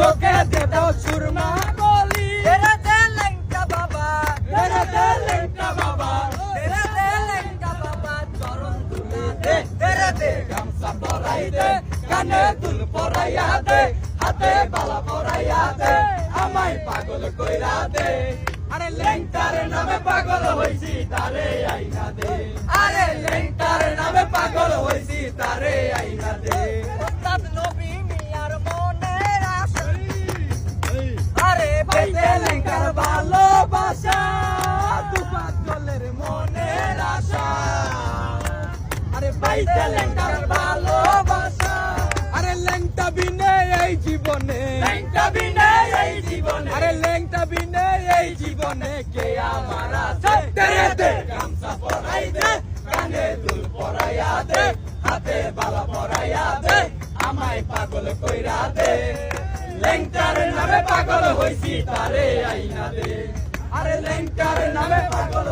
চোখে দে দাও সুরমা বলি তেরে দে লেঙ্কা বাবা তেরে দে লেঙ্কা বাবা তেরে দে লেঙ্কা বাবা চরণ তুলে দে দে তেরে দে গামছা পরাই দে কানে দুল পরাইয়া দে হাতে বালা পরাইয়া দে আমায় পাগল কইরা দে আরে লেংটার নামে পাগল হইছি তারে আইনা দে আরে লেংটার নামে পাগল হইছি তারে আইনা দে ওস্তাদ নবী মিয়ার মনের আশা আরে পাইতে লেংটার ভালোবাসা দুপাত জলের মনের আশা আরে পাইতে লেংটার ভালোবাসা আরে লেংটা বিনে এই জীবনে লেংটা বিনে এই জীবনে আরে লেংটা বিনে এই জীবনে কে আমার আছে তেরে দে গামছা পরাই দে কানে দুল পরাইয়া দে হাতে বালা পরাইয়া দে আমায় পাগল কইরা দে লেংটার নামে পাগল হইছি তারে আইনা দে আরে লেংটার নামে পাগল